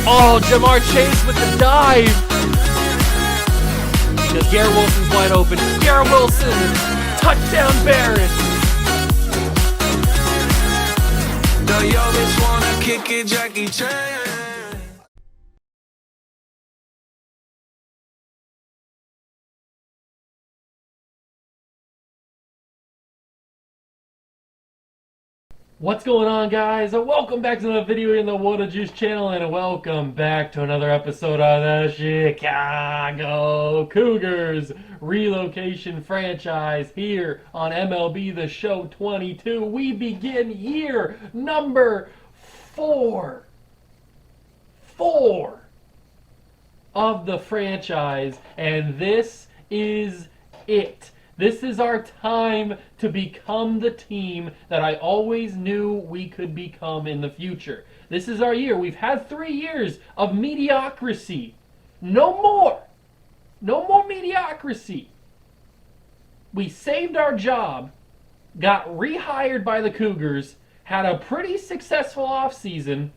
Oh, Jamar Chase with the dive. Because Garrett Wilson's wide open. Garrett Wilson, touchdown Barrios. What's going on, guys? Welcome back to another video in the Water Juice channel, and welcome back to another episode of the Chicago Cougars Relocation franchise here on MLB The Show 22. We begin year number 4 of the franchise, and this is it. This is our time to become the team that I always knew we could become in the future. This is our year. We've had 3 years of mediocrity. No more. No more mediocrity. We saved our job, got rehired by the Cougars, had a pretty successful offseason,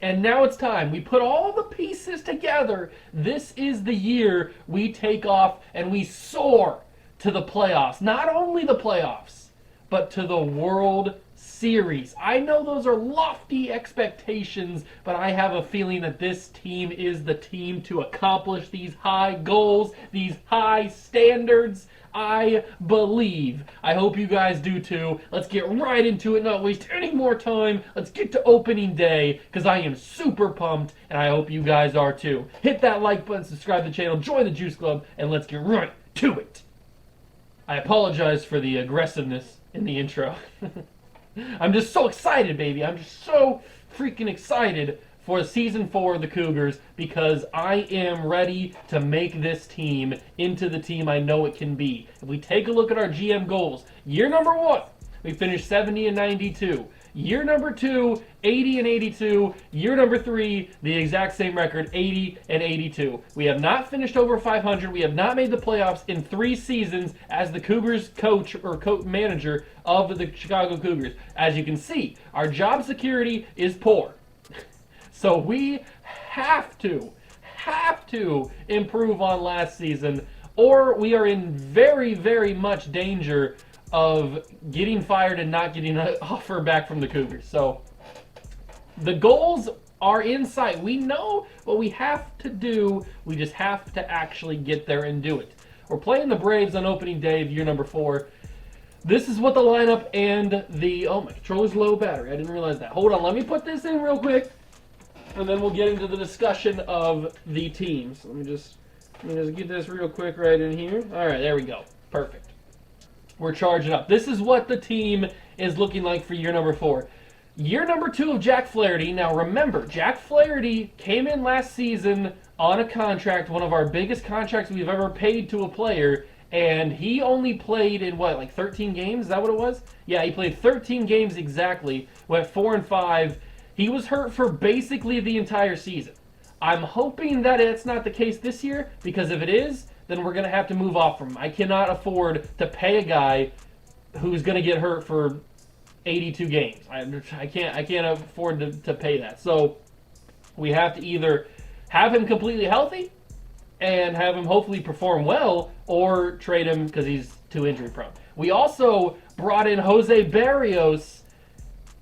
and now it's time. We put all the pieces together. This is the year we take off and we soar to the playoffs. Not only the playoffs, but to the World Series. I know those are lofty expectations, but I have a feeling that this team is the team to accomplish these high goals, these high standards. I believe. I hope you guys do too. Let's get right into it, not waste any more time. Let's get to opening day, because I am super pumped, and I hope you guys are too. Hit that like button, subscribe to the channel, join the Juice Club, and let's get right to it. I apologize for the aggressiveness in the intro. I'm just so excited, baby. I'm just so freaking excited for Season 4 of the Cougars, because I am ready to make this team into the team I know it can be. If we take a look at our GM goals, year number 1, we finished 70 and 92. Year number 2, 80 and 82. Year number 3, the exact same record, 80 and 82. We have not finished over 500. We have not made the playoffs in 3 seasons as the Cougars coach or manager of the Chicago Cougars. As you can see, our job security is poor. So we have to improve on last season, or we are in very, very much danger of getting fired and not getting an offer back from the Cougars. So the goals are in sight. We know what we have to do. We just have to actually get there and do it. We're playing the Braves on opening day of year number 4. This is what the lineup and the... Oh, my controller's low battery. I didn't realize that. Hold on. Let me put this in real quick, and then we'll get into the discussion of the teams. Let me just get this real quick right in here. All right, there we go. Perfect. We're charging up. This is what the team is looking like for year number 4. Year number 2 of Jack Flaherty. Now remember, Jack Flaherty came in last season on a contract, one of our biggest contracts we've ever paid to a player, and he only played in what, like 13 games? Is that what it was? Yeah, he played 13 games exactly, went 4 and 5. He was hurt for basically the entire season. I'm hoping that it's not the case this year, because if it is, then we're going to have to move off from him. I cannot afford to pay a guy who's going to get hurt for 82 games. I can't afford to pay that. So we have to either have him completely healthy and have him hopefully perform well, or trade him because he's too injury prone. We also brought in Jose Barrios,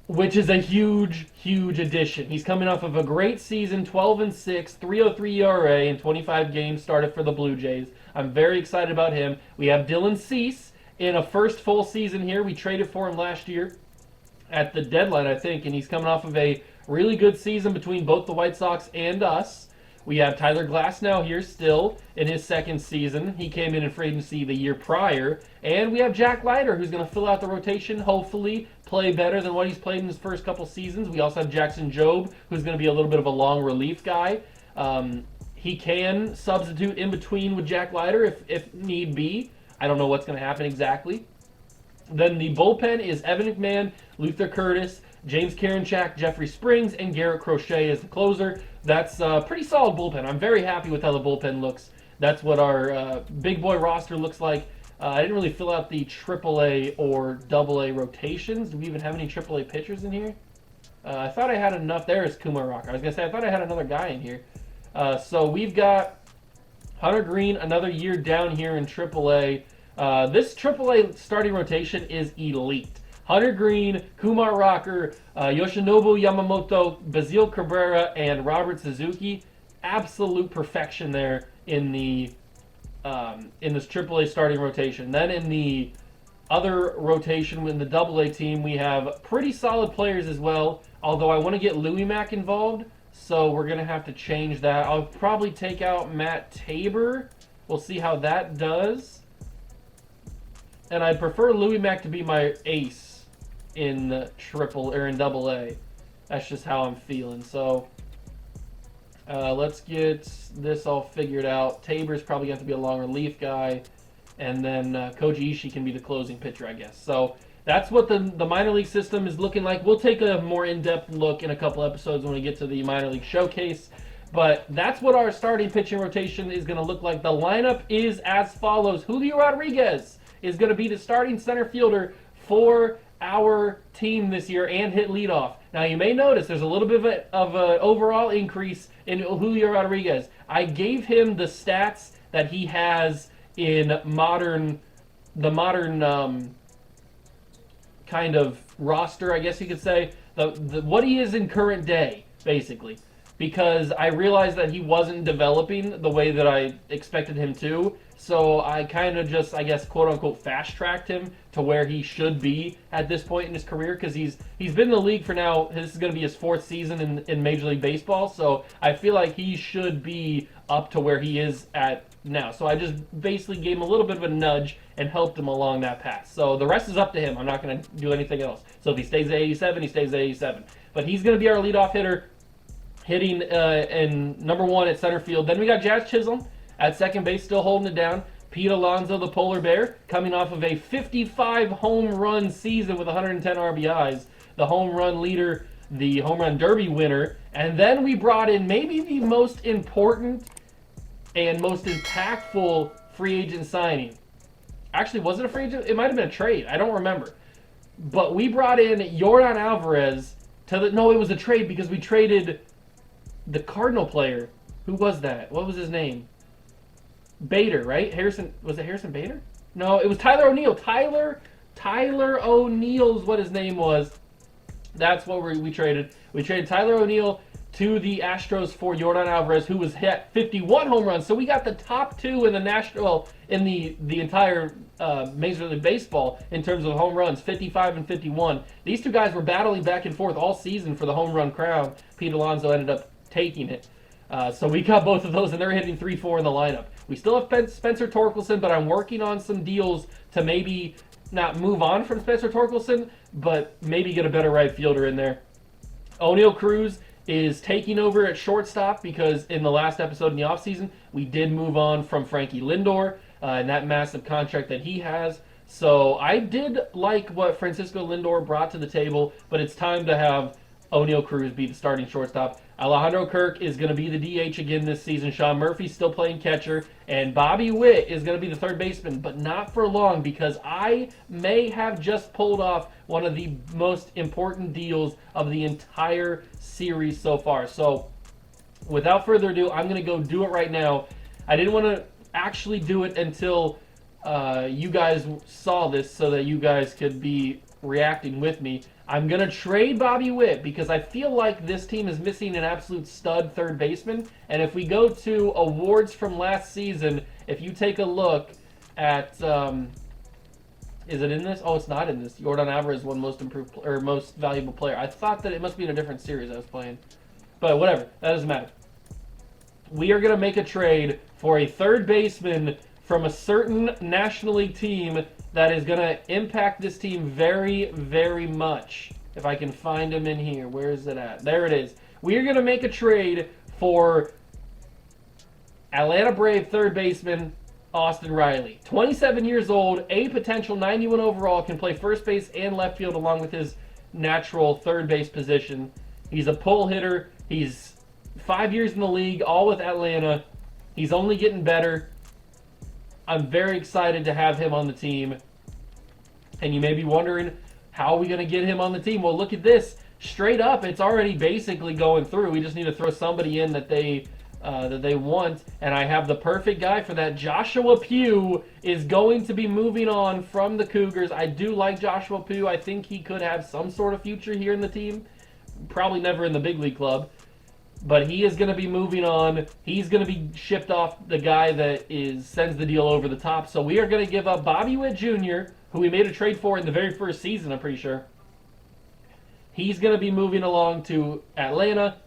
which is a huge, huge addition. He's coming off of a great season, 12 and 6, 3.03 ERA, and 25 games started for the Blue Jays. I'm very excited about him. We have Dylan Cease in a first full season here. We traded for him last year at the deadline, I think, and he's coming off of a really good season between both the White Sox and us. We have Tyler Glasnow here still in his second season. He came in free agency the year prior. And we have Jack Leiter, who's going to fill out the rotation, hopefully play better than what he's played in his first couple seasons. We also have Jackson Jobe, who's going to be a little bit of a long relief guy. He can substitute in between with Jack Leiter if need be. I don't know what's going to happen exactly. Then the bullpen is Evan McMahon, Luther Curtis, James Karinchak, Jeffrey Springs, and Garrett Crochet as the closer. That's a pretty solid bullpen. I'm very happy with how the bullpen looks. That's what our big boy roster looks like. I didn't really fill out the AAA or AA rotations. Do we even have any AAA pitchers in here? I thought I had enough. There's Kumar Rocker. I was going to say, I thought I had another guy in here. So we've got Hunter Green, another year down here in AAA. This AAA starting rotation is elite. Hunter Green, Kumar Rocker, Yoshinobu Yamamoto, Bazil Cabrera, and Robert Suzuki. Absolute perfection there in this AAA starting rotation. Then in the other rotation in the AA team, we have pretty solid players as well. Although I want to get Louis Mack involved, so we're going to have to change that. I'll probably take out Matt Tabor. We'll see how that does. And I'd prefer Louis Mack to be my ace in in AA. That's just how I'm feeling. So let's get this all figured out. Tabor's probably going to have to be a long relief guy, and then Koji Ishii can be the closing pitcher, I guess. So that's what the minor league system is looking like. We'll take a more in-depth look in a couple episodes when we get to the minor league showcase. But that's what our starting pitching rotation is going to look like. The lineup is as follows. Julio Rodriguez is going to be the starting center fielder for our team this year and hit leadoff. Now, you may notice there's a little bit of an overall increase in Julio Rodriguez. I gave him the stats that he has in the modern kind of roster, I guess you could say, what he is in current day, basically, because I realized that he wasn't developing the way that I expected him to, so I kind of just, I guess, quote-unquote, fast-tracked him to where he should be at this point in his career, because he's been in the league for now. This is going to be his 4th season in Major League Baseball, so I feel like he should be up to where he is at now. So I just basically gave him a little bit of a nudge and helped him along that path. So the rest is up to him. I'm not going to do anything else. So if he stays at 87, he stays at 87. But he's going to be our leadoff hitter, hitting in number 1 at center field. Then we got Jazz Chisholm at second base, still holding it down. Pete Alonso, the polar bear, coming off of a 55 home run season with 110 RBIs. The home run leader, the home run derby winner. And then we brought in maybe the most important and most impactful free agent signing. Actually, was it a free agent? It might have been a trade. I don't remember. But we brought in Yordan Alvarez no, it was a trade because we traded the Cardinal player. Who was that? What was his name? Bader, right? Was it Harrison Bader? No, it was Tyler O'Neill. Tyler O'Neill is what his name was. That's what we traded. We traded Tyler O'Neill to the Astros for Yordan Alvarez, who was hit 51 home runs. So we got the top 2 in the entire Major League Baseball in terms of home runs, 55 and 51. These two guys were battling back and forth all season for the home run crown. Pete Alonso ended up taking it. So we got both of those, and they're hitting 3-4 in the lineup. We still have Spencer Torkelson, but I'm working on some deals to maybe not move on from Spencer Torkelson, but maybe get a better right fielder in there. O'Neal Cruz is taking over at shortstop because in the last episode in the offseason, we did move on from Frankie Lindor and that massive contract that he has. So I did like what Francisco Lindor brought to the table, but it's time to have O'Neal Cruz be the starting shortstop. Alejandro Kirk is going to be the DH again this season. Sean Murphy's still playing catcher. And Bobby Witt is going to be the third baseman, but not for long because I may have just pulled off one of the most important deals of the entire series so far. So without further ado, I'm going to go do it right now. I didn't want to actually do it until you guys saw this so that you guys could be reacting with me. I'm going to trade Bobby Witt because I feel like this team is missing an absolute stud third baseman. And if we go to awards from last season, if you take a look at, is it in this? Oh, it's not in this. Yordan Alvarez won most improved or most valuable player. I thought that it must be in a different series I was playing. But whatever, that doesn't matter. We are going to make a trade for a third baseman from a certain National League team that is going to impact this team very, very much. If I can find him in here. Where is it at? There it is. We are going to make a trade for Atlanta Brave third baseman Austin Reilly. 27 years old, a potential 91 overall, can play first base and left field along with his natural third base position. He's a pull hitter. He's 5 years in the league, all with Atlanta. He's only getting better. I'm very excited to have him on the team. And you may be wondering, how are we going to get him on the team? Well, look at this. Straight up, it's already basically going through. We just need to throw somebody in that they want, and I have the perfect guy for that. Joshua Pugh is going to be moving on from the Cougars. I do like Joshua Pugh. I think he could have some sort of future here in the team. Probably never in the big league club. But he is going to be moving on. He's going to be shipped off, the guy that sends the deal over the top. So we are going to give up Bobby Witt Jr., who we made a trade for in the very first season, I'm pretty sure. He's going to be moving along to Atlanta,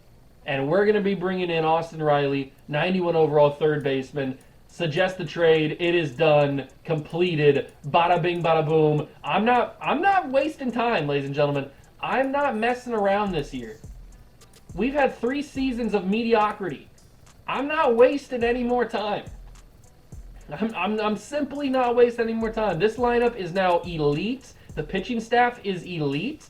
and we're going to be bringing in Austin Reilly, 91 overall third baseman. Suggest the trade. It is done, completed. Bada bing, bada boom. I'm not wasting time, ladies and gentlemen. I'm not messing around this year. We've had 3 seasons of mediocrity. I'm not wasting any more time. I'm simply not wasting any more time. This lineup is now elite. The pitching staff is elite.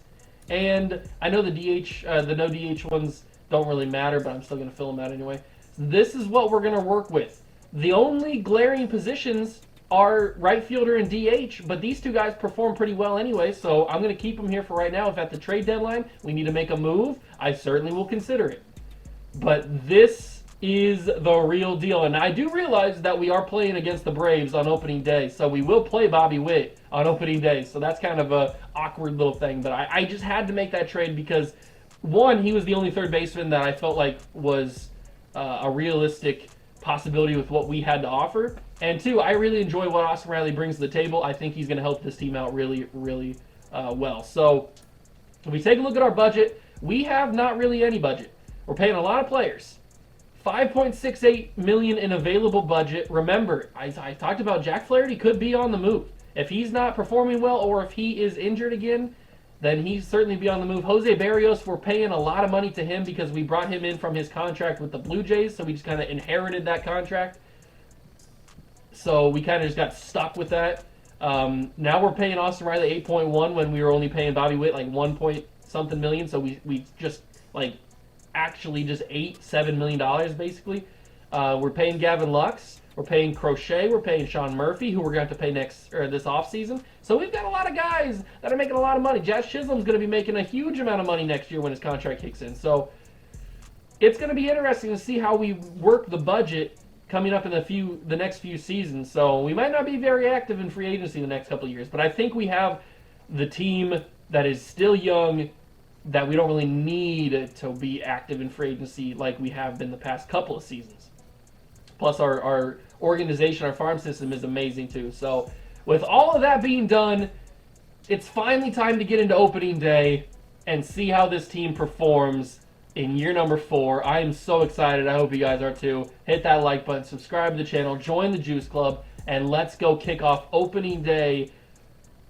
And I know the no DH ones don't really matter, but I'm still going to fill them out anyway. This is what we're going to work with. The only glaring positions are right fielder and DH, but these two guys perform pretty well anyway, so I'm going to keep them here for right now. If at the trade deadline we need to make a move, I certainly will consider it. But this is the real deal, and I do realize that we are playing against the Braves on opening day, so we will play Bobby Witt on opening day, so that's kind of a awkward little thing, but I just had to make that trade because, one, he was the only third baseman that I felt like was a realistic possibility with what we had to offer, and two, I really enjoy what Austin Reilly brings to the table. I think he's going to help this team out really, really well. So if we take a look at our budget, we have not really any budget. We're paying a lot of players. $5.68 million in available budget. Remember, I talked about Jack Flaherty could be on the move. If he's not performing well or if he is injured again, then he'd certainly be on the move. Jose Barrios, we're paying a lot of money to him because we brought him in from his contract with the Blue Jays, so we just kind of inherited that contract. So we kind of just got stuck with that. Now we're paying Austin Reilly 8.1 when we were only paying Bobby Witt like 1 point something million, so we just like actually just $7 million basically. We're paying Gavin Lux, we're paying Crochet, we're paying Sean Murphy, who we're going to have to pay this offseason. So we've got a lot of guys that are making a lot of money. Jazz Chisholm's going to be making a huge amount of money next year when his contract kicks in. So it's going to be interesting to see how we work the budget coming up in the next few seasons. So we might not be very active in free agency the next couple of years, but I think we have the team that is still young, that we don't really need to be active in free agency like we have been the past couple of seasons. Plus our organization, our farm system is amazing too. So with all of that being done, it's finally time to get into opening day and see how this team performs in year number 4. I am so excited. I hope you guys are too. Hit that like button, subscribe to the channel, join the Juice Club, and let's go kick off opening day.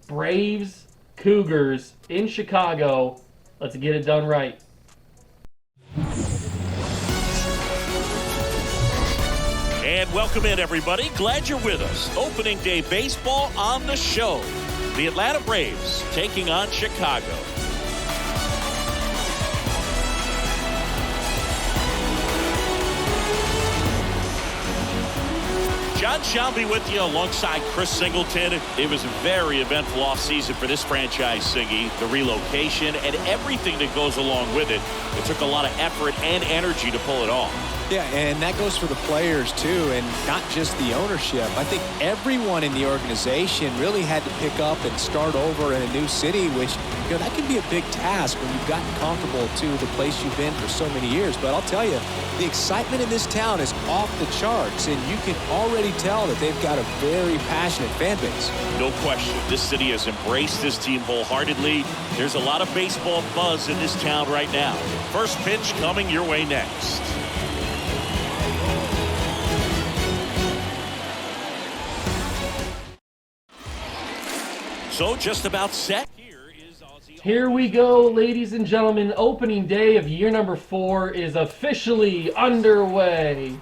Braves, Cougars in Chicago. Let's get it done right. And welcome in, everybody. Glad you're with us. Opening day baseball on the show. The Atlanta Braves taking on Chicago. John Shelby with you alongside Chris Singleton. It was a very eventful offseason for this franchise, Siggy. The relocation and everything that goes along with it. It took a lot of effort and energy to pull it off. Yeah, and that goes for the players, too, and not just the ownership. I think everyone in the organization really had to pick up and start over in a new city, which, you know, that can be a big task when you've gotten comfortable to the place you've been for so many years. But I'll tell you, the excitement in this town is off the charts, and you can already tell that they've got a very passionate fan base. No question. This city has embraced this team wholeheartedly. There's a lot of baseball buzz in this town right now. First pitch coming your way next. So just about set. Here we go, ladies and gentlemen. Opening day of year number 4 is officially underway.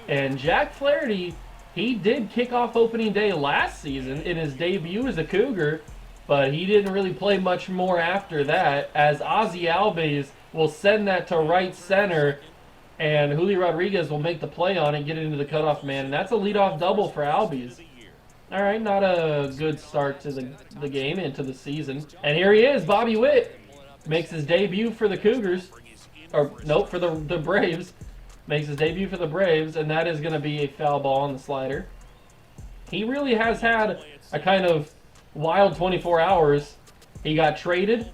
And Jack Flaherty, he did kick off opening day last season in his debut as a Cougar, but he didn't really play much more after that, as Ozzie Albies will send that to right center, and Julio Rodriguez will make the play on it, get it into the cutoff man, and that's a leadoff double for Albies. All right, not a good start to the game, into the season. And here he is, Bobby Witt. Makes his debut for the Cougars. Or, nope, for the Braves. Makes his debut for the Braves, and that is going to be a foul ball on the slider. He really has had a kind of wild 24 hours. He got traded,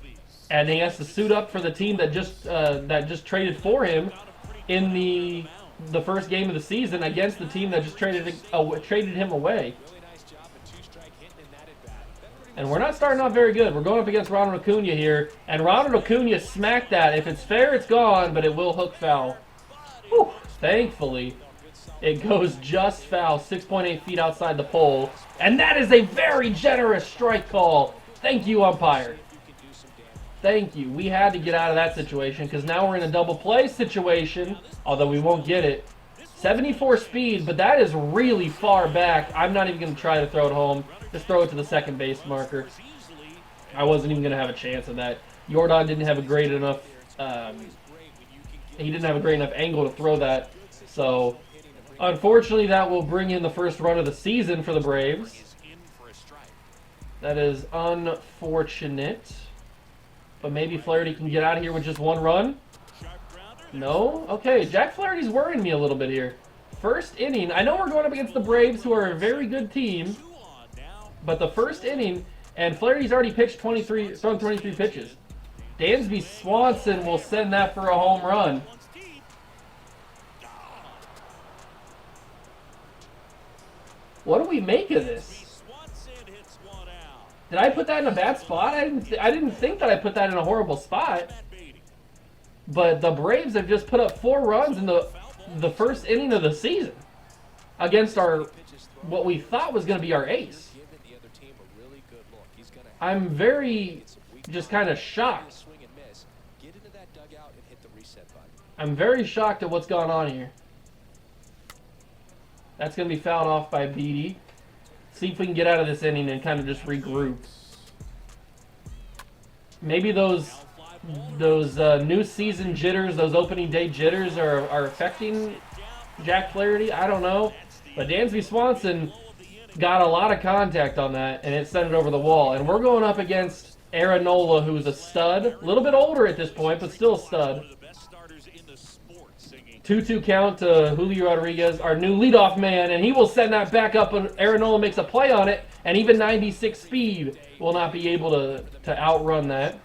and he has to suit up for the team that just traded for him in the first game of the season against the team that just traded him away. And we're not starting off very good. We're going up against Ronald Acuna here, and Ronald Acuna smacked that. If it's fair, it's gone, but it will hook foul. Whew. Thankfully, it goes just foul, 6.8 feet outside the pole, and that is a very generous strike call. Thank you, umpire. Thank you. We had to get out of that situation because now we're in a double play situation, although we won't get it. 74 speed, but that is really far back. I'm not even going to try to throw it home. Just throw it to the second base marker. I wasn't even going to have a chance of that. Jordan didn't have a great enough he didn't have a great enough angle to throw that. So, unfortunately, that will bring in the first run of the season for the Braves. That is unfortunate. But maybe Flaherty can get out of here with just one run. No? Okay, Jack Flaherty's worrying me a little bit here. First inning. I know we're going up against the Braves, who are a very good team. But the first inning, and Flaherty's already pitched thrown 23 pitches. Dansby Swanson will send that for a home run. What do we make of this? Did I put that in a bad spot? I didn't think that I put that in a horrible spot. But the Braves have just put up 4 runs in the first inning of the season against what we thought was going to be our ace. I'm very just kind of shocked. I'm very shocked at what's going on here. That's going to be fouled off by Beatty. See if we can get out of this inning and kind of just regroup. Maybe those new season jitters, those opening day jitters are affecting Jack Flaherty. I don't know. But Dansby Swanson got a lot of contact on that, and it sent it over the wall. And we're going up against Aaron Nola, who's a stud. A little bit older at this point, but still a stud. 2-2 count to Julio Rodriguez, our new leadoff man, and he will send that back up, and Aaron Nola makes a play on it, and even 96 speed will not be able to outrun that.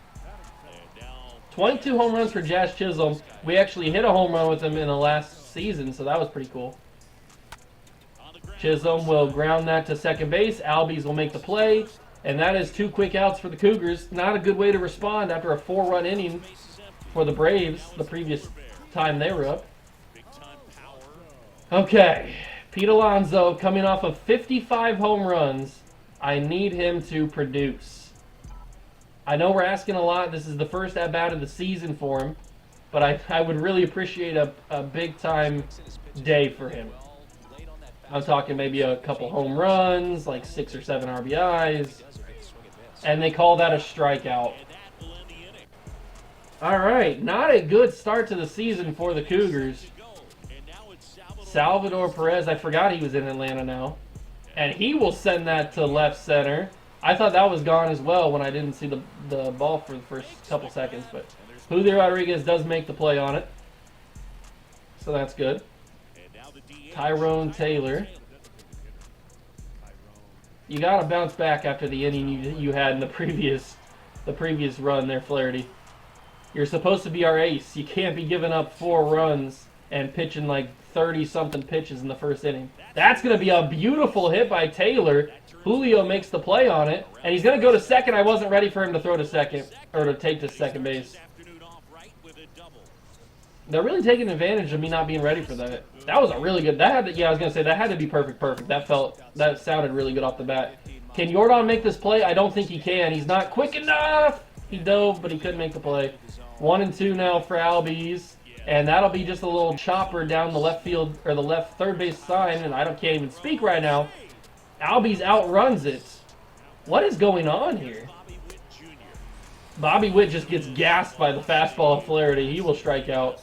22 home runs for Jazz Chisholm. We actually hit a home run with him in the last season, so that was pretty cool. Chisholm will ground that to second base. Albies will make the play, and that is 2 quick outs for the Cougars. Not a good way to respond after a 4-run inning for the Braves the previous time they were up. Okay, Pete Alonso coming off of 55 home runs. I need him to produce. I know we're asking a lot. This is the first at-bat of the season for him, but I would really appreciate a big-time day for him. I'm talking maybe a couple home runs, like 6 or 7 RBIs, and they call that a strikeout. All right, not a good start to the season for the Cougars. Salvador Perez, I forgot he was in Atlanta now. And he will send that to left center. I thought that was gone as well when I didn't see the ball for the first couple seconds. But Julio Rodriguez does make the play on it. So that's good. Tyrone Taylor. You got to bounce back after the inning you had in the previous run there, Flaherty. You're supposed to be our ace. You can't be giving up 4 runs and pitching like 30-something pitches in the first inning. That's going to be a beautiful hit by Taylor. Julio makes the play on it, and he's going to go to second. I wasn't ready for him to throw to second, or to take to second base. They're really taking advantage of me not being ready for that. That was a really good, I was going to say, that had to be perfect. That sounded really good off the bat. Can Jordan make this play? I don't think he can. He's not quick enough. He dove, but he couldn't make the play. 1-2 now for Albies. And that'll be just a little chopper down the left field, or the left third base sign, and I can't even speak right now. Albies outruns it. What is going on here? Bobby Witt just gets gassed by the fastball of Flaherty. He will strike out.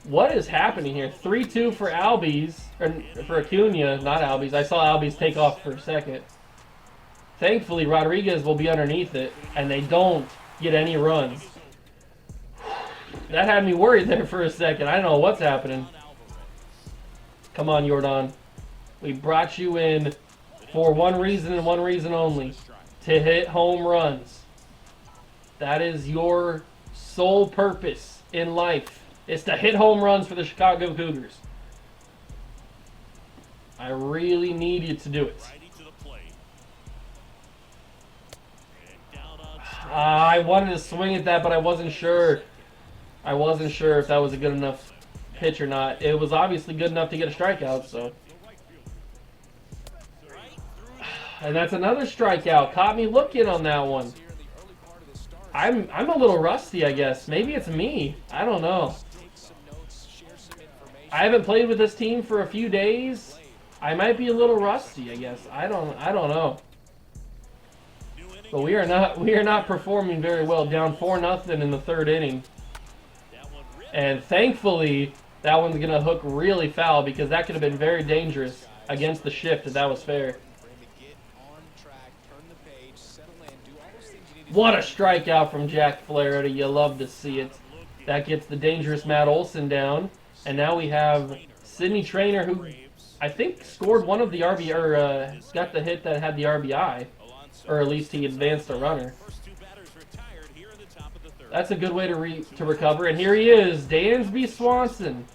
What is happening here? 3-2 for Albies, or for Acuna, not Albies. I saw Albies take off for a second. Thankfully, Rodriguez will be underneath it, and they don't get any runs. That had me worried there for a second. I don't know what's happening. Come on, Jordan. We brought you in for one reason and one reason only. To hit home runs. That is your sole purpose in life. Is to hit home runs for the Chicago Cougars. I really need you to do it. I wanted to swing at that, but I wasn't sure. I wasn't sure if that was a good enough pitch or not. It was obviously good enough to get a strikeout, so. And that's another strikeout. Caught me looking on that one. I'm a little rusty, I guess. Maybe it's me. I don't know. I haven't played with this team for a few days. I might be a little rusty, I guess. I don't know. But we are not performing very well. Down 4-0 in the third inning. And thankfully, that one's going to hook really foul because that could have been very dangerous against the shift if that was fair. What a strikeout from Jack Flaherty. You love to see it. That gets the dangerous Matt Olson down. And now we have Sidney Traynor, who I think scored one of the got the hit that had the RBI. Or at least he advanced a runner. That's a good way to recover. And here he is, Dansby Swanson.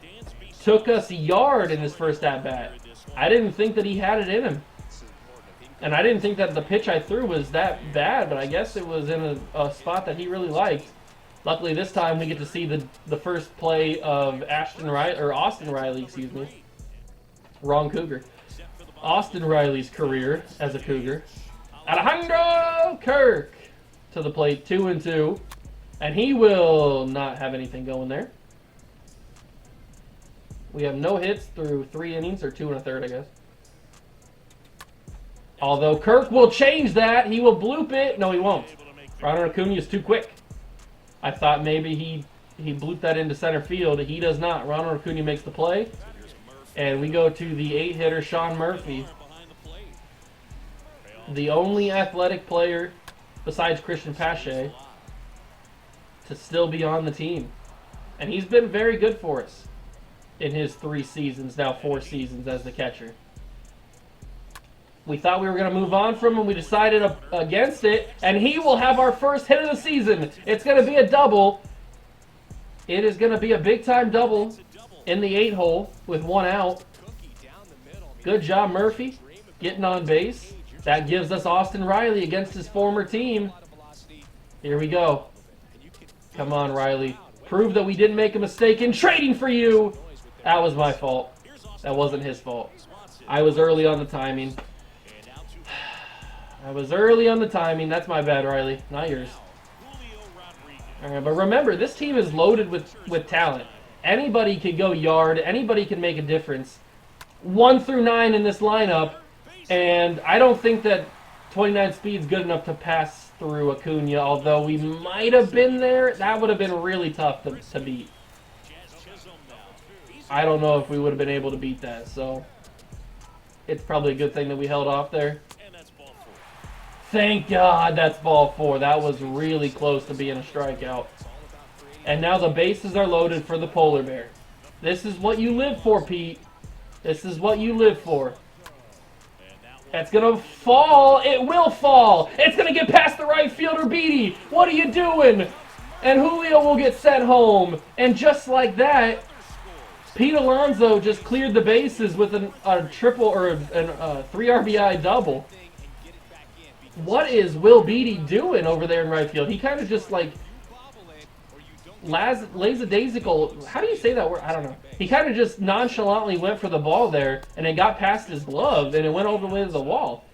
Took us a yard in his first at-bat. I didn't think that he had it in him. And I didn't think that the pitch I threw was that bad, but I guess it was in a spot that he really liked. Luckily this time we get to see the first play of Austin Reilly, excuse me. Wrong Cougar. Austin Riley's career as a Cougar. Alejandro Kirk to the plate, 2-2. And he will not have anything going there. We have no hits through 3 innings, or 2 1/3, I guess. Although Kirk will change that. He will bloop it. No, he won't. Ronald Acuna is too quick. I thought maybe he blooped that into center field. He does not. Ronald Acuna makes the play. And we go to the 8-hitter, Sean Murphy. The only athletic player besides Christian Pache to still be on the team. And he's been very good for us in his 3 seasons, now 4 seasons as the catcher. We thought we were going to move on from him. We decided against it. And he will have our first hit of the season. It's going to be a double. It is going to be a big-time double in the 8-hole with 1 out. Good job, Murphy, getting on base. That gives us Austin Riley against his former team. Here we go. Come on, Reilly. Prove that we didn't make a mistake in trading for you. That was my fault. That wasn't his fault. I was early on the timing. That's my bad, Reilly. Not yours. All right, but remember, this team is loaded with talent. Anybody can go yard. Anybody can make a difference. 1 through 9 in this lineup. And I don't think that 29 speed is good enough to pass through Acuna, although we might have been there. That would have been really tough to beat. I don't know if we would have been able to beat that, so it's probably a good thing that we held off there. Thank God that's ball 4. That was really close to being a strikeout. And now the bases are loaded for the Polar Bear. This is what you live for, Pete. This is what you live for. That's going to fall. It will fall. It's going to get past the right fielder, Beatty. What are you doing? And Julio will get sent home. And just like that, Pete Alonso just cleared the bases with a triple or a 3 RBI double. What is Will Beatty doing over there in right field? He kind of just like lackadaisical. How do you say that word? I don't know. He kind of just nonchalantly went for the ball there, and it got past his glove, and it went over the way to the wall.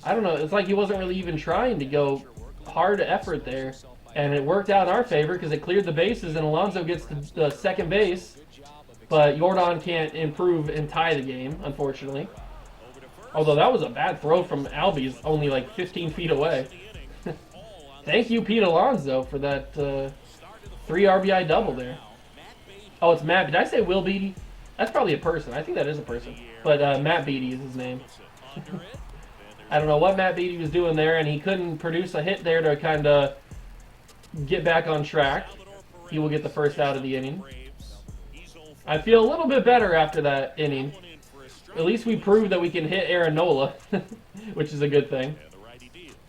I don't know. It's like he wasn't really even trying to go hard effort there, and it worked out in our favor because it cleared the bases, and Alonso gets the second base, but Jordan can't improve and tie the game, unfortunately. Although that was a bad throw from Albies, only like 15 feet away. Thank you, Pete Alonso, for that 3 RBI double there. Oh, it's Matt. Did I say Will Beatty? That's probably a person. I think that is a person. But Matt Beatty is his name. I don't know what Matt Beatty was doing there, and he couldn't produce a hit there to kind of get back on track. He will get the first out of the inning. I feel a little bit better after that inning. At least we proved that we can hit Aaron Nola, which is a good thing.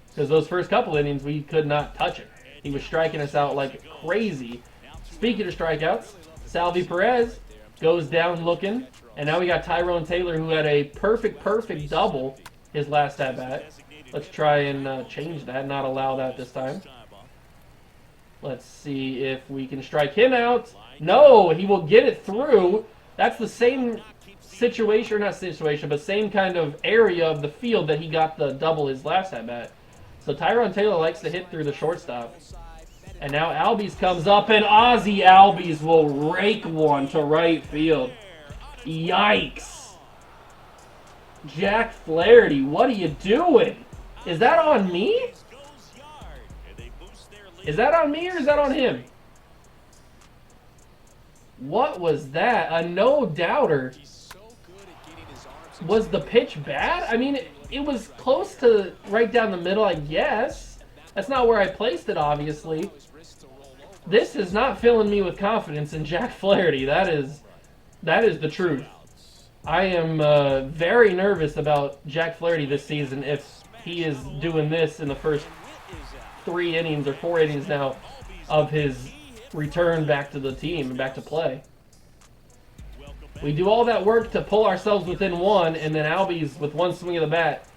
Because those first couple innings, we could not touch him. He was striking us out like crazy. Speaking of strikeouts, Salvi Perez goes down looking. And now we got Tyrone Taylor, who had a perfect double his last at-bat. Let's try and change that, not allow that this time. Let's see if we can strike him out. No, he will get it through. That's the same situation, or not situation, but same kind of area of the field that he got the double his last at-bat. So Tyrone Taylor likes to hit through the shortstop. And now Albies comes up, and Ozzy Albies will rake one to right field. Yikes. Jack Flaherty, what are you doing? Is that on me? Is that on me or is that on him? What was that? A no-doubter. Was the pitch bad? I mean, it was close to right down the middle, I guess. That's not where I placed it, obviously. This is not filling me with confidence in Jack Flaherty. That is the truth. I am very nervous about Jack Flaherty this season if he is doing this in the first 3 innings or 4 innings now of his return back to the team and back to play. We do all that work to pull ourselves within 1, and then Albies, with 1 swing of the bat,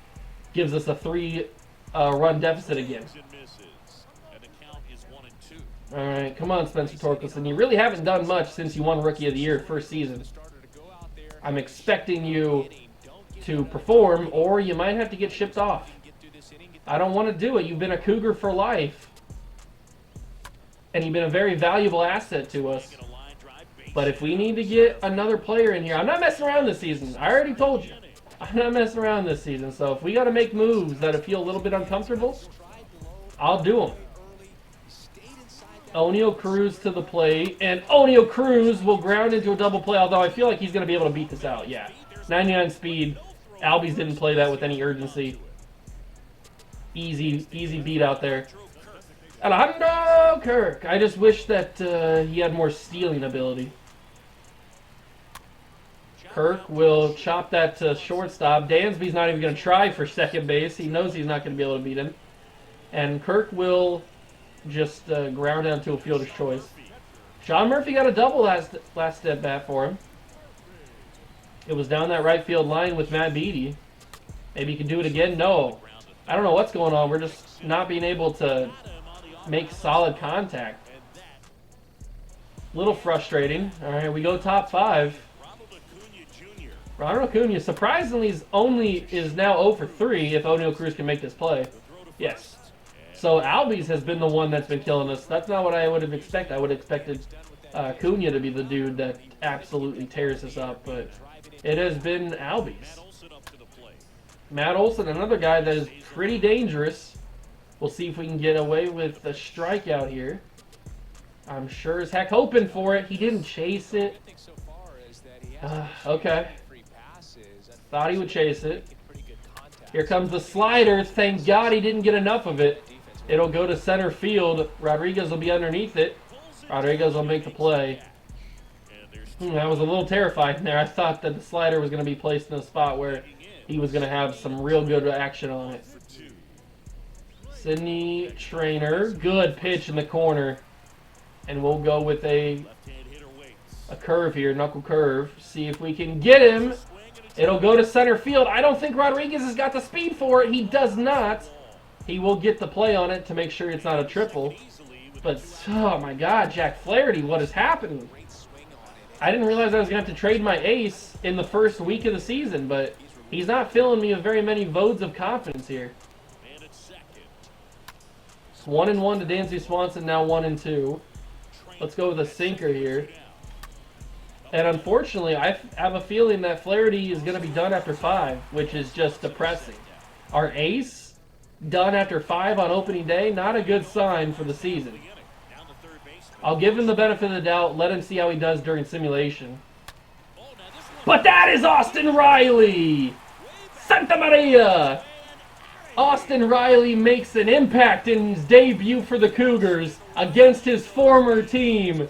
gives us a 3-run deficit again. All right, come on, Spencer Torkelson. You really haven't done much since you won Rookie of the Year first season. I'm expecting you to perform, or you might have to get shipped off. I don't want to do it. You've been a Cougar for life. And you've been a very valuable asset to us. But if we need to get another player in here, I'm not messing around this season. I already told you. I'm not messing around this season. So if we got to make moves that feel a little bit uncomfortable, I'll do them. O'Neal Cruz to the plate. And O'Neal Cruz will ground into a double play, although I feel like he's going to be able to beat this out. Yeah. 99 speed. Albies didn't play that with any urgency. Easy beat out there. Alejandro Kirk. I just wish that he had more stealing ability. Kirk will chop that to shortstop. Dansby's not even going to try for second base. He knows he's not going to be able to beat him. And Kirk will just ground down to a fielder's choice. Sean Murphy got a double last at bat for him. It was down that right field line with Matt Beatty. Maybe he can do it again. No. I don't know what's going on. We're just not being able to make solid contact. Little frustrating. All right, we go top 5. Ronald Acuna, surprisingly, is now 0 for 3 if O'Neal Cruz can make this play. Yes. So Albies has been the one that's been killing us. That's not what I would have expected. I would have expected Acuna to be the dude that absolutely tears us up, but it has been Albies. Matt Olson, another guy that is pretty dangerous. We'll see if we can get away with the strikeout here. I'm sure as heck hoping for it. He didn't chase it. Okay. Thought he would chase it. Here comes the slider. Thank God he didn't get enough of it. It'll go to center field. Rodriguez will be underneath it. Rodriguez will make the play. That was a little terrifying there. I thought that the slider was going to be placed in a spot where he was going to have some real good action on it. Sidney Trainer. Good pitch in the corner. And we'll go with a curve here, knuckle curve. See if we can get him. It'll go to center field. I don't think Rodriguez has got the speed for it. He does not. He will get the play on it to make sure it's not a triple. But, oh my God, Jack Flaherty, what is happening? I didn't realize I was going to have to trade my ace in the first week of the season, but he's not filling me with very many votes of confidence here. It's 1-1 to Dansby Swanson, now 1-2. Let's go with a sinker here. And unfortunately, I have a feeling that Flaherty is going to be done after 5, which is just depressing. Our ace done after 5 on opening day, not a good sign for the season. I'll give him the benefit of the doubt. Let him see how he does during simulation. But that is Austin Reilly! Santa Maria! Austin Reilly makes an impact in his debut for the Cougars against his former team.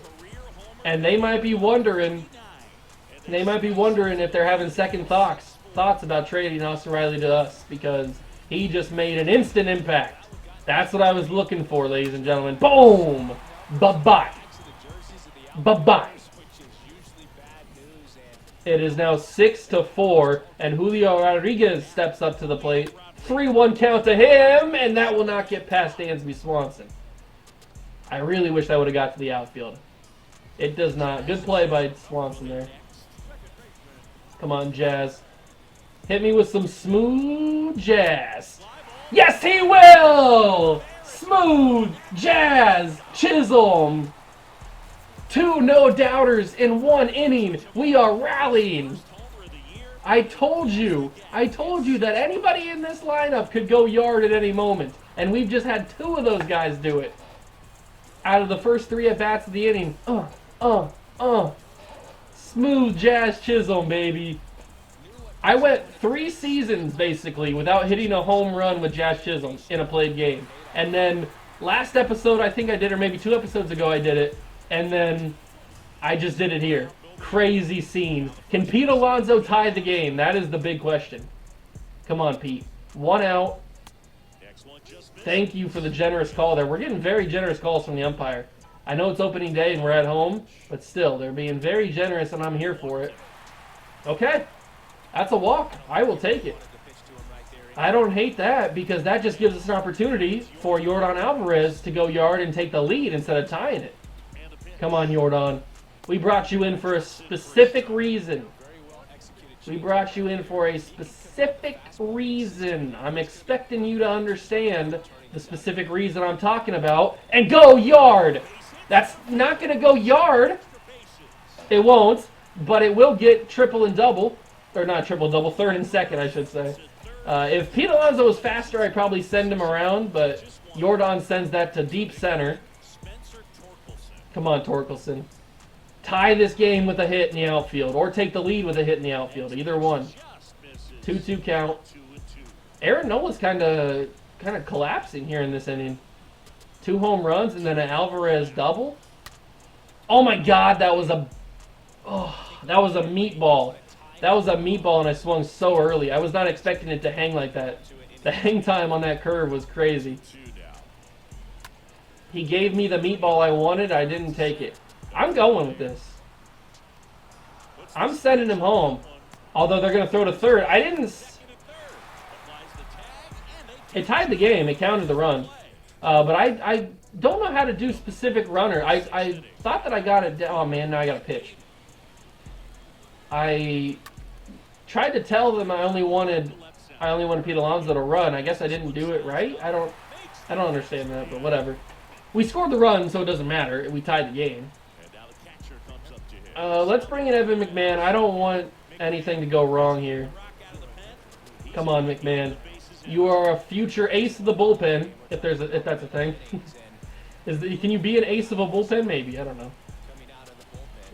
And they might be wondering if they're having second thoughts about trading Austin Reilly to us, because he just made an instant impact. That's what I was looking for, ladies and gentlemen. Boom! Bye-bye. Bye-bye. It is now 6-4, and Julio Rodriguez steps up to the plate. 3-1 count to him, and that will not get past Dansby Swanson. I really wish that would have got to the outfield. It does not. Good play by Swanson there. Come on, Jazz. Hit me with some smooth jazz. Yes, he will! Smooth jazz Chisholm. 2 no-doubters in 1 inning. We are rallying. I told you that anybody in this lineup could go yard at any moment. And we've just had 2 of those guys do it. Out of the first 3 at-bats of the inning. Smooth jazz Chisholm, baby. I went 3 seasons, basically, without hitting a home run with Jazz Chisholm in a played game. And then last episode, I think I did, or maybe 2 episodes ago I did it. And then I just did it here. Crazy scene. Can Pete Alonso tie the game? That is the big question. Come on, Pete. 1 out. Thank you for the generous call there. We're getting very generous calls from the umpire. I know it's opening day and we're at home, but still, they're being very generous and I'm here for it. Okay. That's a walk. I will take it. I don't hate that, because that just gives us an opportunity for Yordan Alvarez to go yard and take the lead instead of tying it. Come on, Yordan. We brought you in for a specific reason. We brought you in for a specific reason. I'm expecting you to understand the specific reason I'm talking about. And go yard! That's not going to go yard. It won't, but it will get triple and double. Or not triple, double, third and second, I should say. If Pete Alonso was faster, I'd probably send him around, but Yordan sends that to deep center. Come on, Torkelson. Tie this game with a hit in the outfield, or take the lead with a hit in the outfield. Either one. 2-2 count. Aaron Nola's kind of collapsing here in this inning. 2 home runs and then an Alvarez double. Oh my God, that was a meatball. That was a meatball, and I swung so early. I was not expecting it to hang like that. The hang time on that curve was crazy. He gave me the meatball I wanted. I didn't take it. I'm going with this. I'm sending him home. Although they're going to throw to third. I didn't... It tied the game. It counted the run. But I don't know how to do specific runner. I thought that I got it... Oh, man, now I got to pitch. I tried to tell them I only wanted Pete Alonso to run. I guess I didn't do it right. I don't understand that, but whatever. We scored the run, so it doesn't matter. We tied the game. Let's bring in Evan McMahon. I don't want anything to go wrong here. Come on, McMahon. You are a future ace of the bullpen, if that's a thing. Can you be an ace of a bullpen? Maybe. I don't know.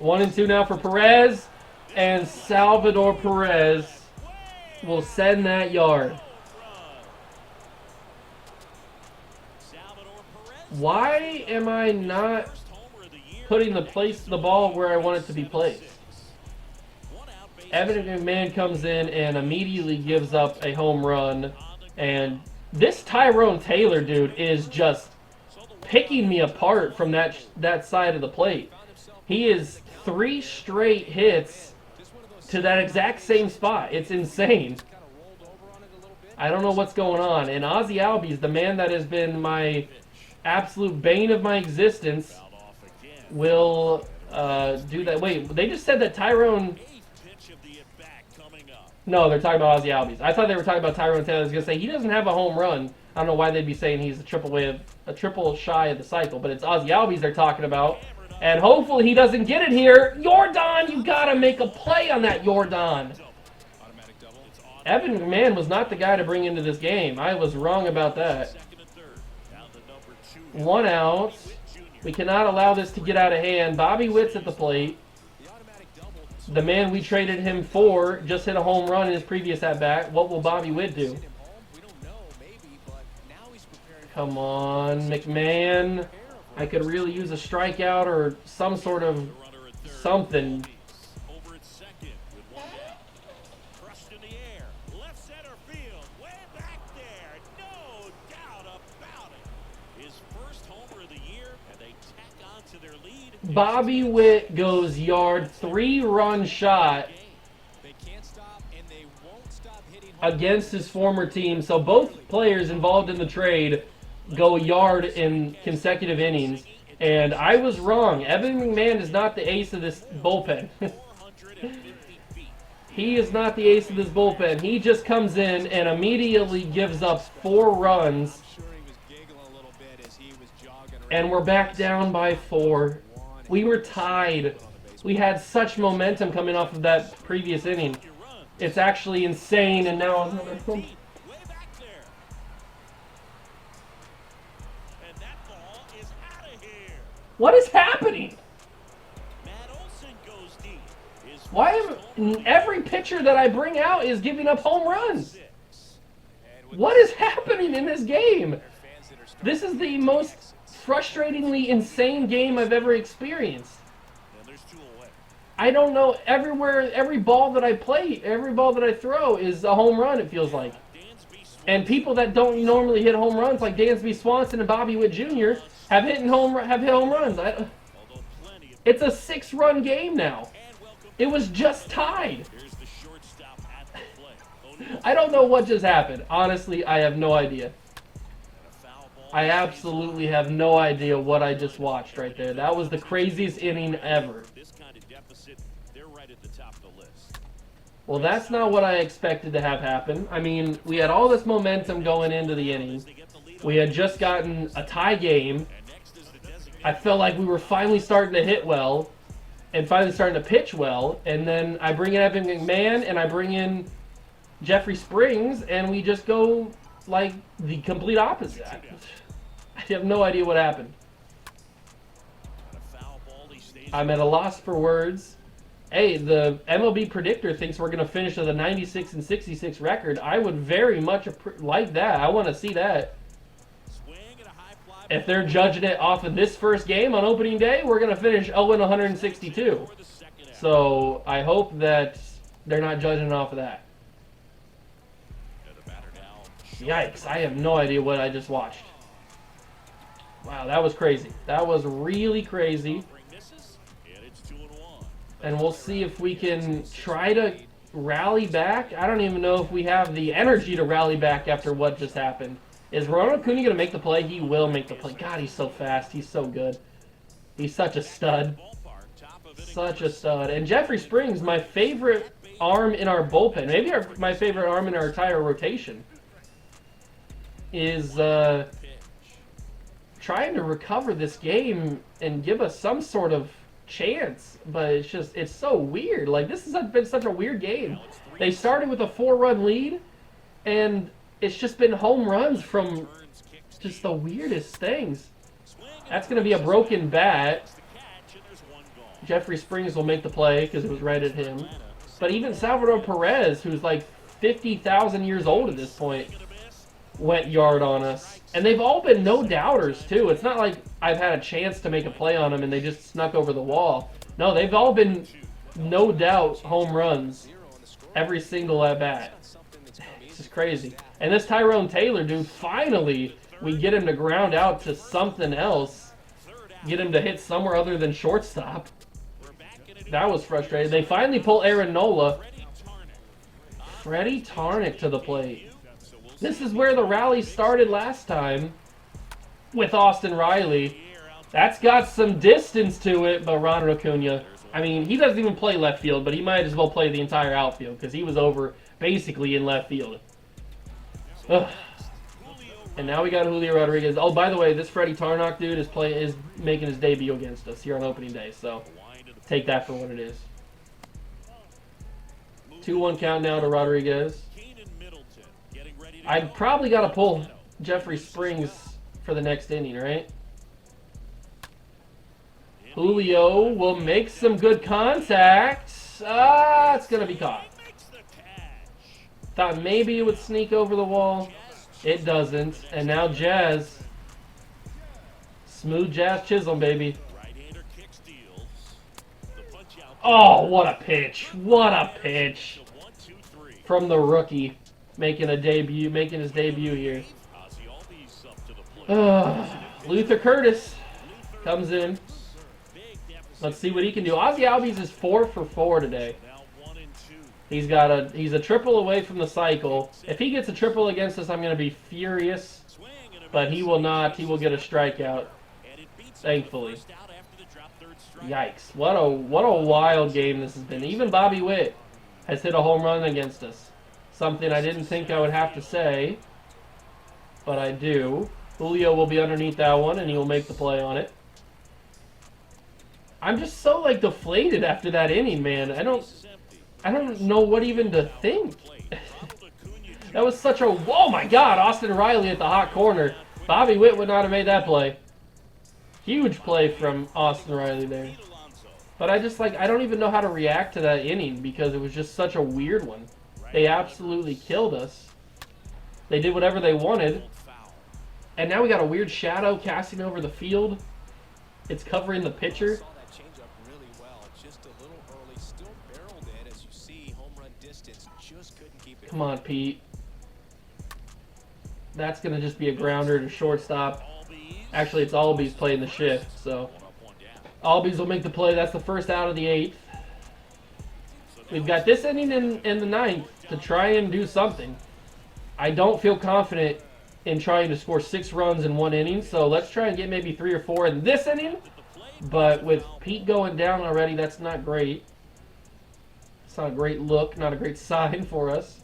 1-2 now for Perez. And Salvador Perez will send that yard. Why am I not putting the ball where I want it to be placed? Evan McMahon comes in and immediately gives up a home run. And this Tyrone Taylor dude is just picking me apart from that side of the plate. He is 3 straight hits to that exact same spot. It's insane. I don't know what's going on. And Ozzie Albies, the man that has been my absolute bane of my existence, will do that. Wait, they just said that Tyrone... No, they're talking about Ozzie Albies. I thought they were talking about Tyrone Taylor. I was going to say, he doesn't have a home run. I don't know why they'd be saying he's a triple shy of the cycle, but it's Ozzie Albies they're talking about. And hopefully he doesn't get it here. Yordan, you got to make a play on that, Yordan. Evan McMahon was not the guy to bring into this game. I was wrong about that. 1 out. We cannot allow this to get out of hand. Bobby Witt's at the plate. The man we traded him for just hit a home run in his previous at-bat. What will Bobby Witt do? Come on, Mcmahon. I could really use a strikeout or some sort of something. Bobby Witt goes yard, 3-run shot against his former team. So both players involved in the trade go yard in consecutive innings. And I was wrong. Evan McMahon is not the ace of this bullpen. He is not the ace of this bullpen. He just comes in and immediately gives up 4 runs. And we're back down by 4. We were tied. We had such momentum coming off of that previous inning. It's actually insane, and now another one. What is happening? Why am every pitcher that I bring out is giving up home runs? What is happening in this game? This is the most frustratingly insane game I've ever experienced. I don't know, every ball that I play, every ball that I throw is a home run, it feels like. And people that don't normally hit home runs, like Dansby Swanson and Bobby Witt Jr., have hit home runs. It's a 6-run game now. It was just tied. I don't know what just happened. Honestly, I have no idea. I absolutely have no idea what I just watched right there. That was the craziest inning ever. Well, that's not what I expected to have happen. I mean, we had all this momentum going into the inning. We had just gotten a tie game. I felt like we were finally starting to hit well and finally starting to pitch well. And then I bring in Evan McMahon and I bring in Jeffrey Springs, and we just go like the complete opposite. I have no idea what happened. I'm at a loss for words. Hey, the MLB predictor thinks we're going to finish with a 96-66 record. I would very much like that. I want to see that. If they're judging it off of this first game on opening day, we're going to finish 0-162. So I hope that they're not judging off of that. Yikes, I have no idea what I just watched. Wow, that was crazy. That was really crazy. And we'll see if we can try to rally back. I don't even know if we have the energy to rally back after what just happened. Is Ronald Acuna going to make the play? He will make the play. God, he's so fast. He's so good. He's such a stud. Such a stud. And Jeffrey Springs, my favorite arm in our bullpen, maybe my favorite arm in our entire rotation, is trying to recover this game and give us some sort of chance. But it's so weird. Like, this has been such a weird game. They started with a 4-run lead, and it's just been home runs from just the weirdest things. That's going to be a broken bat. Jeffrey Springs will make the play because it was right at him. But even Salvador Perez, who's like 50,000 years old at this point, went yard on us. And they've all been no-doubters, too. It's not like I've had a chance to make a play on them and they just snuck over the wall. No, they've all been no-doubt home runs every single at-bat. This is crazy. And this Tyrone Taylor dude, finally, we get him to ground out to something else. Get him to hit somewhere other than shortstop. That was frustrating. They finally pull Aaron Nola. Freddie Tarnick to the plate. This is where the rally started last time with Austin Reilly. That's got some distance to it, but Ronald Acuna, I mean, he doesn't even play left field, but he might as well play the entire outfield because he was over basically in left field. Ugh. And now we got Julio Rodriguez. Oh, by the way, this Freddie Tarnock dude is making his debut against us here on opening day, so take that for what it is. 2-1 count now to Rodriguez. I probably got to pull Jeffrey Springs for the next inning, right? Julio will make some good contact. It's going to be caught. Thought maybe it would sneak over the wall. It doesn't. And now Jazz. Smooth Jazz Chisholm, baby. Oh, what a pitch. What a pitch. From the rookie. Making his debut here. Luther Curtis comes in. Let's see what he can do. Ozzy Albies is 4 for 4 today. He's a triple away from the cycle. If he gets a triple against us, I'm going to be furious. But he will not. He will get a strikeout. Thankfully. Yikes. What a wild game this has been. Even Bobby Witt has hit a home run against us. Something I didn't think I would have to say. But I do. Julio will be underneath that one, and he will make the play on it. I'm just so, like, deflated after that inning, man. I don't know what even to think. That was such a... Oh, my God. Austin Reilly at the hot corner. Bobby Witt would not have made that play. Huge play from Austin Reilly there. But I just, like, I don't even know how to react to that inning because it was just such a weird one. They absolutely killed us. They did whatever they wanted. And now we got a weird shadow casting over the field. It's covering the pitcher. Come on, Pete. That's going to just be a grounder to shortstop. Actually, it's Albies playing the shift, so Albies will make the play. That's the first out of the 8th. We've got this inning in the 9th to try and do something. I don't feel confident in trying to score 6 runs in 1 inning, so let's try and get maybe 3 or 4 in this inning. But with Pete going down already, that's not great. It's not a great look, not a great sign for us.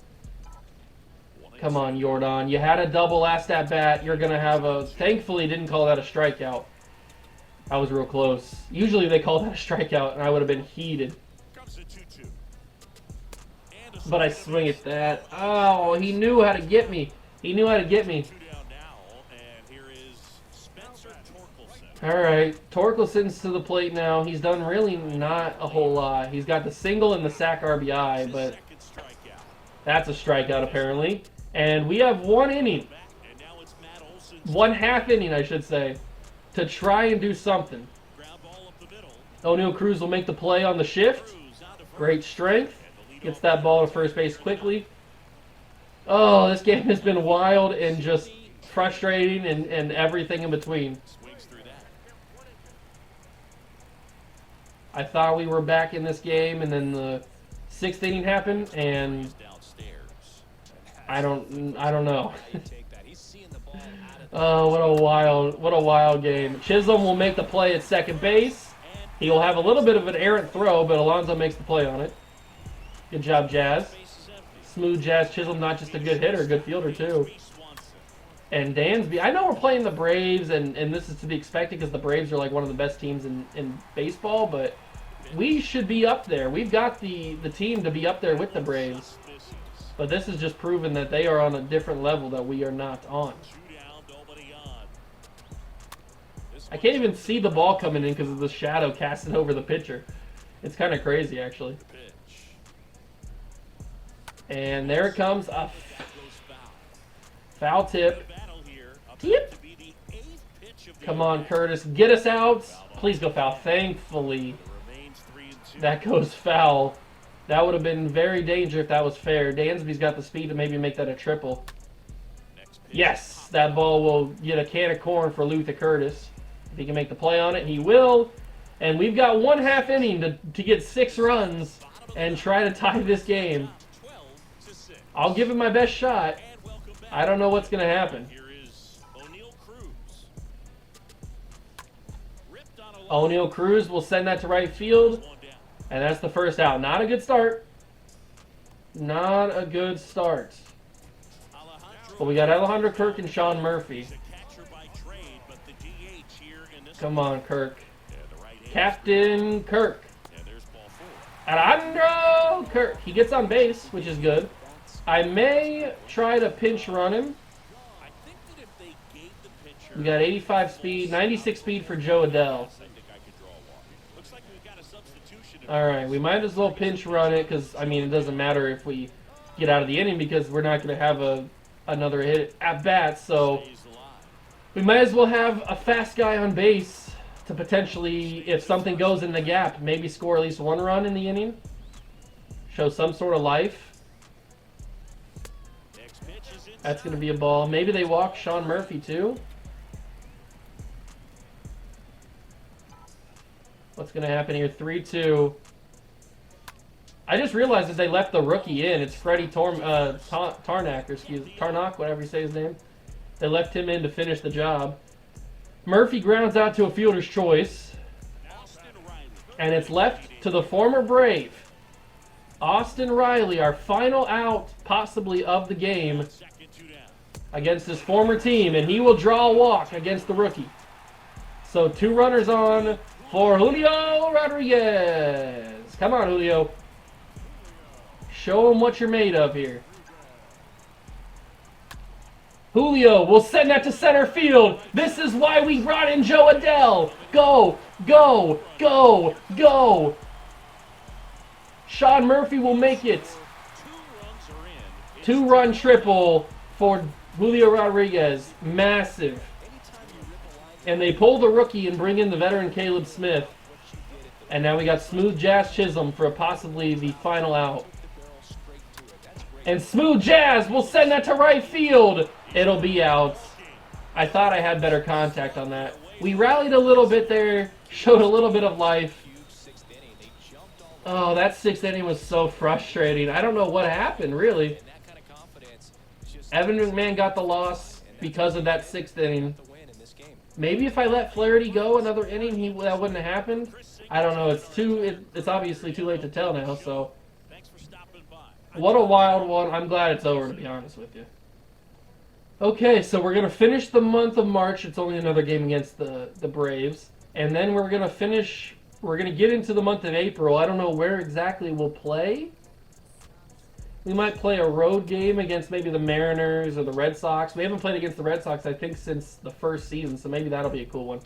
Come on, Jordan. You had a double last at bat. You're going to have a... Thankfully, didn't call that a strikeout. I was real close. Usually they call that a strikeout, and I would have been heated. But I swing at that. Oh, he knew how to get me. He knew how to get me. All right, Torkelson's to the plate now. He's done really not a whole lot. He's got the single and the sac RBI, but that's a strikeout apparently. And we have 1 inning, 1/2 inning, I should say, to try and do something. O'Neal Cruz will make the play on the shift. Great strength. Gets that ball to first base quickly. Oh, this game has been wild and just frustrating and everything in between. I thought we were back in this game, and then the 6th inning happened, and I don't know. Oh, what a wild game. Chisholm will make the play at second base. He will have a little bit of an errant throw, but Alonso makes the play on it. Good job, Jazz. Smooth Jazz Chisholm, not just a good hitter, good fielder too. And Dansby, I know we're playing the Braves, and this is to be expected because the Braves are like one of the best teams in baseball, but we should be up there. We've got the team to be up there with the Braves. But this has just proven that they are on a different level that we are not on. I can't even see the ball coming in because of the shadow casting over the pitcher. It's kind of crazy, actually. And there it comes. A foul tip. Tip. Come on, Curtis. Get us out. Please go foul. Thankfully, that goes foul. That would have been very dangerous if that was fair. Dansby's got the speed to maybe make that a triple. Yes, that ball will get a can of corn for Luther Curtis. If he can make the play on it, he will. And we've got 1/2 inning to get 6 runs and try to tie this game. I'll give it my best shot. I don't know what's going to happen. O'Neal Cruz will send that to right field. And that's the first out. Not a good start. Not a good start. But we got Alejandro Kirk and Sean Murphy. Come on, Kirk. Captain Kirk. Alejandro Kirk. He gets on base, which is good. I may try to pinch run him. We got 85 speed, 96 speed for Joe Adele. Looks like we've got a substitution. All right, we might as well pinch run it because, I mean, it doesn't matter if we get out of the inning because we're not going to have another hit at bat. So we might as well have a fast guy on base to potentially, if something goes in the gap, maybe score at least one run in the inning. Show some sort of life. That's going to be a ball. Maybe they walk Sean Murphy too. What's going to happen here? 3-2. I just realized that they left the rookie in. It's Freddie Tarnak, or excuse me, Tarnak, whatever you say his name. They left him in to finish the job. Murphy grounds out to a fielder's choice. And it's left to the former Brave, Austin Reilly, our final out, possibly, of the game against his former team. And he will draw a walk against the rookie. So 2 runners on for Julio Rodriguez. Come on, Julio. Show him what you're made of here. Julio will send that to center field. This is why we brought in Joe Adele. Go, go, go, go. Sean Murphy will make it. 2-run triple for Julio Rodriguez. Massive. And they pull the rookie and bring in the veteran Caleb Smith. And now we got Smooth Jazz Chisholm for possibly the final out. And Smooth Jazz will send that to right field. It'll be out. I thought I had better contact on that. We rallied a little bit there. Showed a little bit of life. Oh, that 6th inning was so frustrating. I don't know what happened, really. Evan McMahon got the loss because of that 6th inning. Maybe if I let Flaherty go another inning, that wouldn't have happened. I don't know. It's obviously too late to tell now. So, what a wild one. I'm glad it's over, to be honest with you. Okay, so we're gonna finish the month of March. It's only another game against the Braves, and then we're gonna finish. We're gonna get into the month of April. I don't know where exactly we'll play. We might play a road game against maybe the Mariners or the Red Sox. We haven't played against the Red Sox, I think, since the first season, so maybe that'll be a cool one.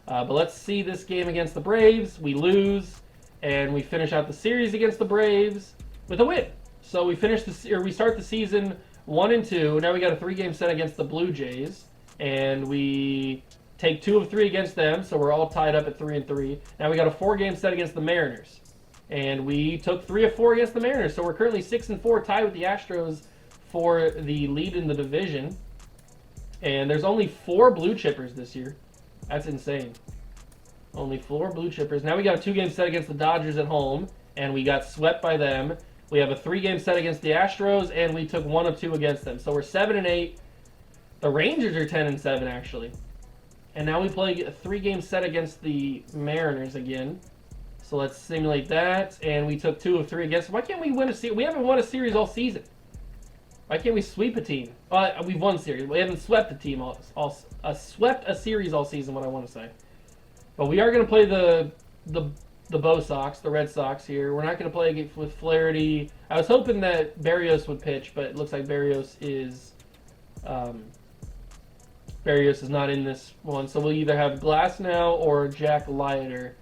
But let's see this game against the Braves. We lose, and we finish out the series against the Braves with a win. So we start the season 1-2. Now we got a 3-game set against the Blue Jays, and we take 2 of 3 against them, so we're all tied up at 3-3. Now we got a 4-game set against the Mariners. And we took 3 of 4 against the Mariners. So we're currently 6-4, tied with the Astros for the lead in the division. And there's only 4 blue chippers this year. That's insane. Only 4 blue chippers. Now we got a 2-game set against the Dodgers at home. And we got swept by them. We have a 3-game set against the Astros. And we took 1 of 2 against them. So we're 7-8. The Rangers are 10-7, actually. And now we play a 3-game set against the Mariners again. So let's simulate that, and we took 2 of 3 against. Why can't we win a series? We haven't won a series all season. Why can't we sweep a team? We've won series. We haven't swept a team swept a series all season. What I want to say, but we are going to play the Bo Sox, the Red Sox here. We're not going to play with Flaherty. I was hoping that Barrios would pitch, but it looks like Barrios is not in this one. So we'll either have Glasnow or Jack Leiter.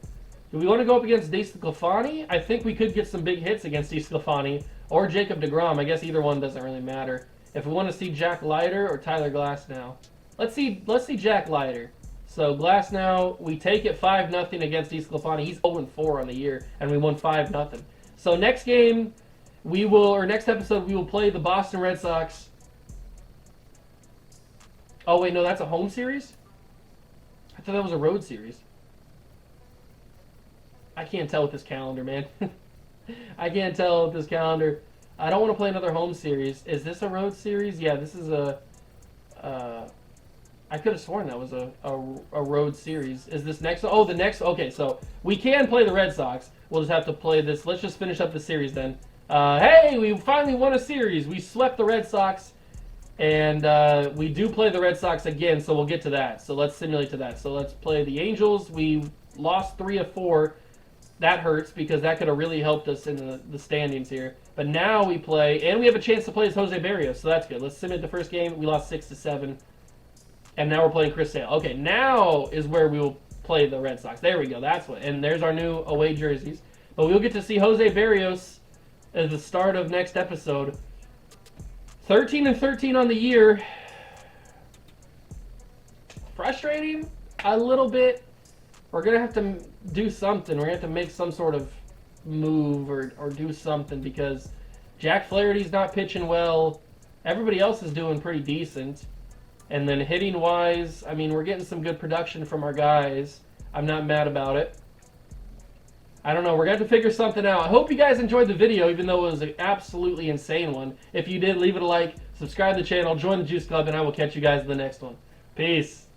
Do we want to go up against DeSclafani? I think we could get some big hits against DeSclafani or Jacob deGrom. I guess either one doesn't really matter. If we want to see Jack Leiter or Tyler Glasnow. Let's see Jack Leiter. So Glasnow, we take it 5-0 against DeSclafani. He's 0-4 on the year, and we won 5-0. So next game, next episode, we will play the Boston Red Sox. Oh wait, no, that's a home series? I thought that was a road series. I can't tell with this calendar, man. I can't tell with this calendar. I don't want to play another home series. Is this a road series? Yeah, this is a... I could have sworn that was a road series. Is this next? Oh, the next... Okay, so we can play the Red Sox. We'll just have to play this. Let's just finish up the series then. Hey, we finally won a series. We swept the Red Sox. And we do play the Red Sox again, so we'll get to that. So let's simulate to that. So let's play the Angels. We lost 3 of 4. That hurts because that could have really helped us in the standings here. But now we play, and we have a chance to play as Jose Barrios, so that's good. Let's simulate the first game. We lost 6-7, and now we're playing Chris Sale. Okay, now is where we will play the Red Sox. There we go. That's what. And there's our new away jerseys. But we'll get to see Jose Barrios at the start of next episode. 13-13 on the year. Frustrating a little bit. We're going to have to do something. We're going to have to make some sort of move or do something because Jack Flaherty's not pitching well. Everybody else is doing pretty decent. And then hitting-wise, I mean, we're getting some good production from our guys. I'm not mad about it. I don't know. We're going to have to figure something out. I hope you guys enjoyed the video, even though it was an absolutely insane one. If you did, leave it a like, subscribe to the channel, join the Juice Club, and I will catch you guys in the next one. Peace.